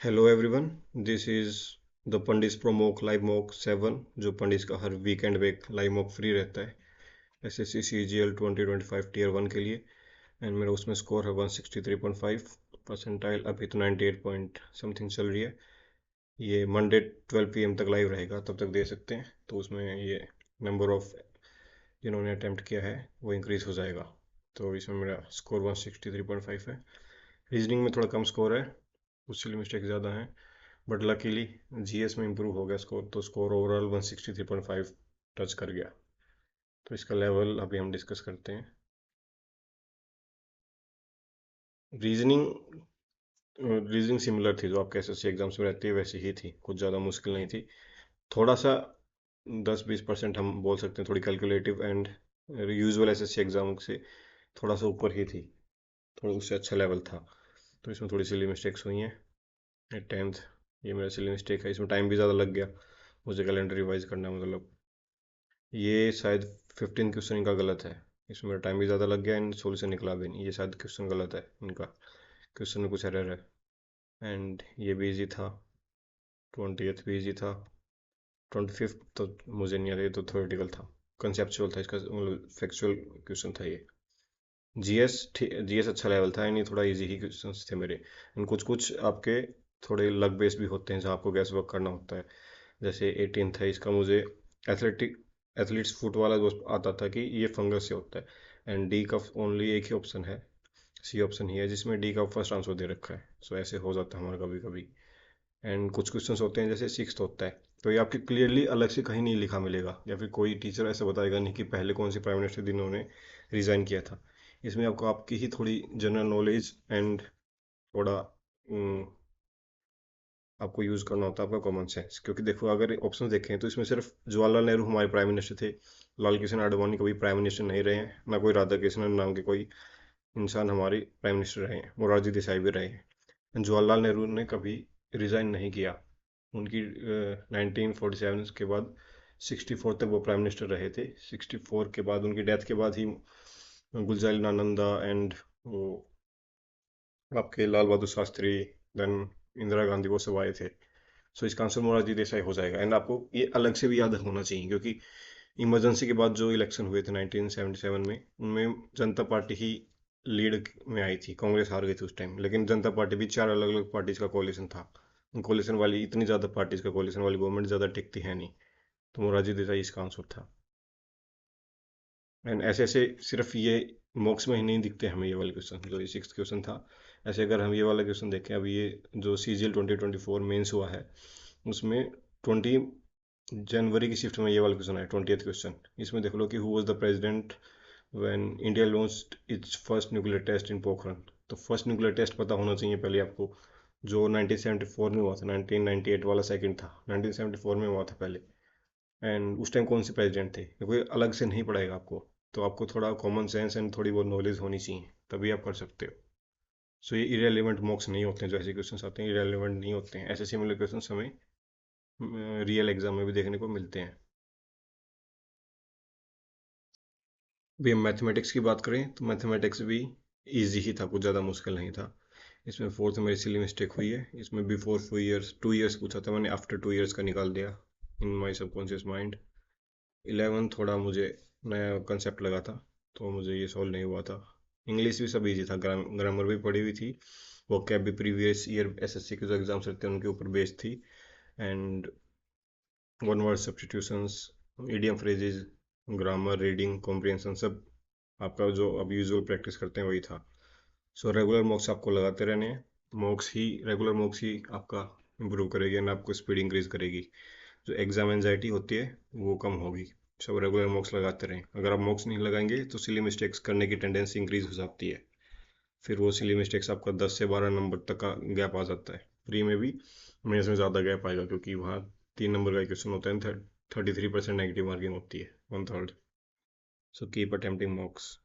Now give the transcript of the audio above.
Hello everyone, this is the pundits pro mock live mock 7 जो पंडिस का हर weekend में एक लाइव मॉक फ्री रहता है एसएससी सीजीएल 2025 टीयर 1 के लिए। एंड मेरा उसमें स्कोर है 163.5 परसेंटाइल। अभी तो 98 पॉइंट समथिंग चल रही है। ये मंडे 12 PM तक लाइव रहेगा, तब तक दे सकते हैं। तो उसमें ये नंबर ऑफ जिन्होंने अटैम्प्ट किया है वो इंक्रीज़ हो जाएगा। तो इसमें मेरा स्कोर 163.5 है। रीजनिंग में थोड़ा कम स्कोर है, कुछ सिली मिस्टेक ज़्यादा हैं, बट लकीली जीएस में इंप्रूव हो गया स्कोर, तो स्कोर ओवरऑल 163.5 टच कर गया। तो इसका लेवल अभी हम डिस्कस करते हैं। रीजनिंग रीजनिंग सिमिलर थी जो आपके एसएससी एग्जाम्स में रहती है, वैसी ही थी, कुछ ज़्यादा मुश्किल नहीं थी। थोड़ा सा 10-20% हम बोल सकते हैं थोड़ी calculative and usual SSC exam से थोड़ा सा ऊपर ही थी, थोड़ा उससे अच्छा लेवल था। तो इसमें थोड़ी सिली मिस्टेक्स हुई हैं। 10th ये मेरा सिली मिस्टेक है, इसमें टाइम भी ज़्यादा लग गया मुझे कैलेंडर रिवाइज करना। मतलब ये शायद 15 क्वेश्चन इनका गलत है, इसमें मेरा टाइम भी ज़्यादा लग गया एंड सोल्यूशन निकला भी नहीं। ये शायद क्वेश्चन गलत है इनका, क्वेश्चन में कुछ एरर है। एंड ये भी इजी था, 20th भी इजी था। 25th तो मुझे नहीं आता, ये तो थ्योरेटिकल था, कंसेप्चुअल था इसका, मतलब फैक्चुअल क्वेश्चन था ये। जीएस जीएस अच्छा लेवल था यानी थोड़ा इजी ही क्वेश्चन थे मेरे। एंड कुछ कुछ आपके थोड़े लक बेस भी होते हैं जहाँ आपको गैस वर्क करना होता है। जैसे 18th है इसका, मुझे एथलीट्स फुट वाला जो आता था कि ये फंगस से होता है। एंड डी का ओनली एक ही ऑप्शन है, सी ऑप्शन ही है जिसमें डी का फर्स्ट आंसर दे रखा है। सो ऐसे हो जाता है हमारा कभी कभी। एंड कुछ क्वेश्चंस होते हैं जैसे 6th होता है, तो ये आपके क्लियरली अलग से कहीं नहीं लिखा मिलेगा, या फिर कोई टीचर ऐसा बताएगा नहीं कि पहले कौन से प्राइम मिनिस्टर जिन्होंने रिजाइन किया था। इसमें आपको आपकी ही थोड़ी जनरल नॉलेज एंड थोड़ा आपको यूज़ करना होता है आपका कॉमन सेंस। क्योंकि देखो अगर ऑप्शन देखें तो इसमें सिर्फ जवाहरलाल नेहरू हमारे प्राइम मिनिस्टर थे, लाल कृष्ण आडवाणी कभी प्राइम मिनिस्टर नहीं रहे हैं, ना कोई राधा कृष्णन नाम के कोई इंसान हमारे प्राइम मिनिस्टर रहे हैं। मोरारजी देसाई भी रहे हैं। जवाहरलाल नेहरू ने कभी रिजाइन नहीं किया। उनकी 1947 के बाद 64 तक वो प्राइम मिनिस्टर रहे थे। 64 के बाद उनकी डेथ के बाद ही गुलजारी एंड वो आपके लाल बहादुर शास्त्री, देन इंदिरा गांधी, वो सब आए थे। सो इसका आंसर मोरारजी देसाई हो जाएगा। एंड आपको ये अलग से भी याद होना चाहिए क्योंकि इमरजेंसी के बाद जो इलेक्शन हुए थे 1977 में, उनमें जनता पार्टी ही लीड में आई थी, कांग्रेस हार गई थी उस टाइम। लेकिन जनता पार्टी भी 4 अलग अलग पार्टीज का कोलिशन था। कोलिशन वाली इतनी ज़्यादा पार्टीज का कोलिशन वाली गवर्नमेंट ज़्यादा टिकती है नहीं। तो मोरारजी देसाई इसका आंसर था। एंड ऐसे ऐसे सिर्फ ये मॉक्स में ही नहीं दिखते हमें ये वाले क्वेश्चन, जो ये 6th क्वेश्चन था। ऐसे अगर हम ये वाला क्वेश्चन देखें, अभी ये जो सीजीएल 2024 मेंस हुआ है उसमें 20 जनवरी की शिफ्ट में ये वाला क्वेश्चन है, 20th क्वेश्चन। इसमें देख लो कि who was the president when India launched its first nuclear test in Pokhran. तो फर्स्ट न्यूक्लियर टेस्ट पता होना चाहिए पहले आपको, जो 1974 में हुआ था। 1998 वाला सेकंड था, 1974 में हुआ था पहले। एंड उस टाइम कौन से प्रेसिडेंट थे कोई अलग से नहीं पढ़ाएगा आपको। तो आपको थोड़ा कॉमन सेंस एंड थोड़ी बहुत नॉलेज होनी चाहिए, तभी आप कर सकते हो। सो ये इरेलीवेंट मॉक्स नहीं होते हैं, जो ऐसे क्वेश्चन आते हैं इरेलीवेंट नहीं होते हैं। ऐसे सिमिलर क्वेश्चन हमें रियल एग्जाम में भी देखने को मिलते हैं। अभी हम मैथमेटिक्स की बात करें तो मैथमेटिक्स भी इजी ही था, कुछ ज़्यादा मुश्किल नहीं था। इसमें फोर्थ में मेरी सिली मिस्टेक हुई है। इसमें बिफोर 4 ईयर्स 2 ईयर्स पूछा था, मैंने आफ्टर 2 ईयर्स का निकाल दिया इन माई सबकॉन्शियस माइंड। 11 थोड़ा मुझे नया कंसेप्ट लगा था, तो मुझे ये सॉल्व नहीं हुआ था। इंग्लिश भी सब इजी था, ग्रामर भी पढ़ी हुई थी, वो कैब भी प्रीवियस ईयर एसएससी के जो एग्जाम्स रहते हैं उनके ऊपर बेस्ड थी। And one word substitutions, idiom phrases, grammar, reading comprehension, सब आपका जो अब यूजुअल प्रैक्टिस करते हैं वही था। सो रेगुलर मॉक्स आपको लगाते रहने हैं। रेगुलर मॉक्स ही आपका इम्प्रूव करेगी एंड आपको स्पीड इंक्रीज करेगी। जो एग्जाम एंजाइटी होती है वो कम होगी। सब रेगुलर मॉक्स लगाते रहें। अगर आप मॉक्स नहीं लगाएंगे तो सिली मिस्टेक्स करने की टेंडेंसी इंक्रीज हो जाती है। फिर वो सिली मिस्टेक्स आपका 10 से 12 नंबर तक का गैप आ जाता है। प्री में भी मेंस में ज़्यादा गैप आएगा क्योंकि वहाँ 3 नंबर का क्वेश्चन होता है। 33% नेगेटिव मार्किंग होती है, 1/3। So keep attempting मॉक्स।